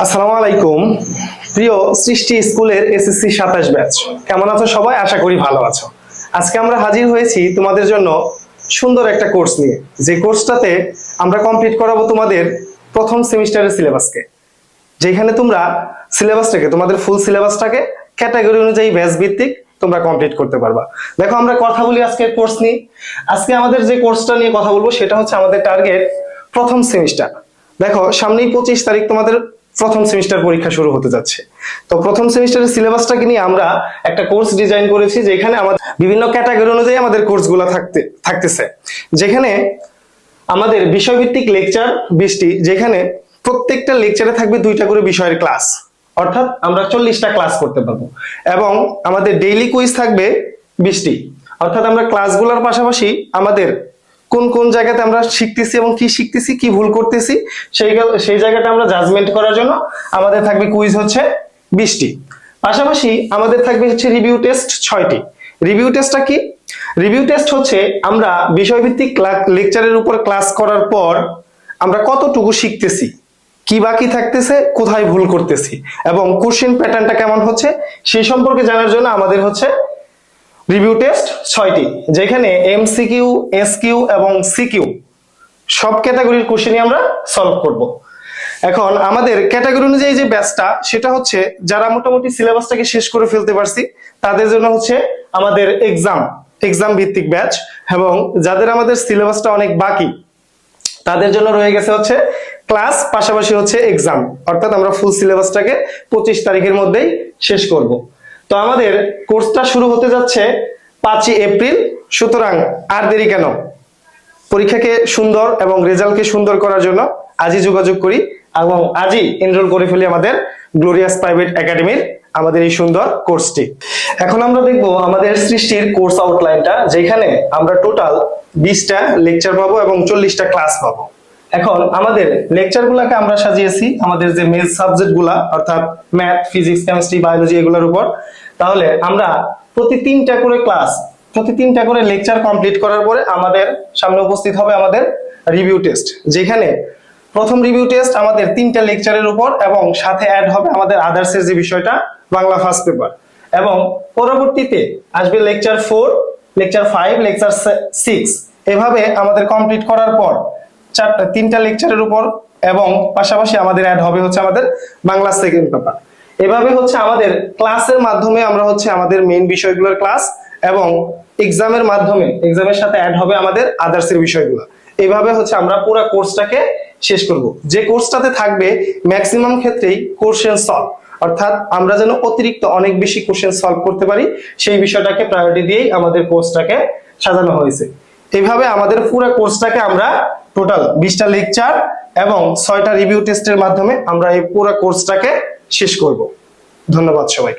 আসসালামু আলাইকুম। প্রিয় সৃষ্টি স্কুলের এসএসসি 27 ব্যাচ, কেমন আছো সবাই? আশা করি ভালো আছো। আজকে আমরা হাজির হয়েছি তোমাদের জন্য সুন্দর একটা কোর্স নিয়ে, যে কোর্সটাতে আমরা কমপ্লিট করাবো তোমাদের প্রথম সেমিস্টারের সিলেবাসকে, যেখানে তোমরা সিলেবাসটাকে, তোমাদের ফুল সিলেবাসটাকে ক্যাটাগরি অনুযায়ী ব্যাচ ভিত্তিক তোমরা কমপ্লিট করতে পারবা। দেখো, আমরা কথা বলি আজকে কোর্স নিয়ে। আজকে আমাদের যে কোর্সটা নিয়ে কথা বলবো সেটা হচ্ছে আমাদের টার্গেট প্রথম সেমিস্টার। দেখো, সামনেই 25 তারিখ তোমাদের প্রথম সেমিস্টার পরীক্ষা শুরু হতে যাচ্ছে। তো প্রথম সেমিস্টারের সিলেবাসটাকে নিয়ে আমরা একটা কোর্স ডিজাইন করেছি, যেখানে আমাদের বিভিন্ন ক্যাটাগরি অনুযায়ী আমাদের কোর্সগুলো থাকতেছে, যেখানে আমাদের বিষয়ভিত্তিক লেকচার 20টি, যেখানে প্রত্যেকটা লেকচারে থাকবে 2টা করে বিষয়ের ক্লাস, অর্থাৎ আমরা 40টা ক্লাস করতে পারবো। এবং আমাদের ডেইলি কুইজ থাকবে 20টি, অর্থাৎ আমরা ক্লাসগুলোর পাশাপাশি আমাদের কোন কোন জায়গাতে আমরা শিখতেছি এবং কি শিখতেছি, কি ভুল করতেছি, সেই জায়গাটা আমরা জাজমেন্ট করার জন্য আমাদের থাকবে কুইজ হচ্ছে 20টি। পাশাপাশি আমাদের থাকবে হচ্ছে রিভিউ টেস্ট 6টি। রিভিউ টেস্টটা কি? রিভিউ টেস্ট হচ্ছে আমরা বিষয়ভিত্তিক লেকচারের উপর ক্লাস করার পর আমরা কতটুকু শিখতেছি, কি বাকি থাকতেছে, কোথায় ভুল করতেছি, এবং কোশ্চেন প্যাটার্নটা কেমন হচ্ছে, সেই সম্পর্কে জানার জন্য আমাদের হচ্ছে রিভিউ টেস্ট 6টি, যেখানে এমসিকিউ, এসকিউ এবং সিকিউ সব ক্যাটাগরির কোশ্চেনই আমরা সলভ করব। এখন আমাদের ক্যাটাগরি অনুযায়ী যে ব্যাচটা, সেটা হচ্ছে যারা মোটামুটি সিলেবাসটাকে শেষ করে ফেলতে পারছি তাদের জন্য হচ্ছে আমাদের এক্সাম ভিত্তিক ব্যাচ, এবং যাদের আমাদের সিলেবাসটা অনেক বাকি তাদের জন্য রয়ে গেছে হচ্ছে ক্লাস, পাশাপাশি হচ্ছে এক্সাম, অর্থাৎ আমরা ফুল সিলেবাসটাকে 25 তারিখের মধ্যেই শেষ করব। তো আমাদের কোর্সটা শুরু হতে যাচ্ছে 5ই এপ্রিল। সুতরাং আর দেরি কেন? পরীক্ষাকে সুন্দর এবং রেজাল্টকে সুন্দর করার জন্য আজই যোগাযোগ করি এবং আজই এনরোল করে ফেলি আমাদের গ্লোরিয়াস প্রাইভেট একাডেমির আমাদের এই সুন্দর কোর্সটি। এখন আমরা দেখব আমাদের সৃষ্টির কোর্স আউটলাইনটা, যেখানে আমরা টোটাল 20টা লেকচার পাবো এবং 40টা ক্লাস পাবো। এখন আমাদের লেকচারগুলোকে আমরা সাজিয়েছি আমাদের যে মেইন সাবজেক্টগুলা, অর্থাৎ ম্যাথ, ফিজিক্স, কেমিস্ট্রি, বায়োলজি এগুলোর উপর। তাহলে আমরা প্রতি 3টা করে ক্লাস, প্রতি 3টা করে লেকচার কমপ্লিট করার পরে আমাদের সামনে উপস্থিত হবে আমাদের রিভিউ টেস্ট, যেখানে প্রথম রিভিউ টেস্ট আমাদের 3টা লেকচারের উপর, এবং সাথে অ্যাড হবে আমাদের আদার্সের যে বিষয়টা, বাংলা ফার্স্ট পেপার। এবং পরবর্তীতে আসবে লেকচার 4, লেকচার 5, লেকচার 6। এভাবে আমাদের কমপ্লিট করার পর 3টা লেকচারের উপর, এবং পাশাপাশি আমাদের অ্যাড হবে হচ্ছে আমাদের বাংলা সেকেন্ড পেপার। এভাবে হচ্ছে আমাদের ক্লাসের মাধ্যমে আমরা হচ্ছে আমাদের মেইন বিষয়গুলোর ক্লাস, এবং এক্সামের মাধ্যমে এক্সামের সাথে অ্যাড হবে আমাদের আদার্সের বিষয়গুলো। এইভাবে হচ্ছে আমরা পুরো কোর্সটাকে শেষ করব। যে কোর্সটাতে থাকবে ম্যাক্সিমাম ক্ষেত্রেই কোশ্চেন সলভ, অর্থাৎ আমরা যেন অতিরিক্ত অনেক বেশি কোশ্চেন সলভ করতে পারি, সেই বিষয়টাকে প্রায়োরিটি দিয়েই আমাদের কোর্সটাকে সাজানো হয়েছে। এইভাবে আমাদের পুরো কোর্সটাকে আমরা টোটাল 20টা লেকচার এবং 6টা রিভিউ টেস্টের মাধ্যমে আমরা এই পুরো কোর্সটাকে শেষ করব। ধন্যবাদ সবাই।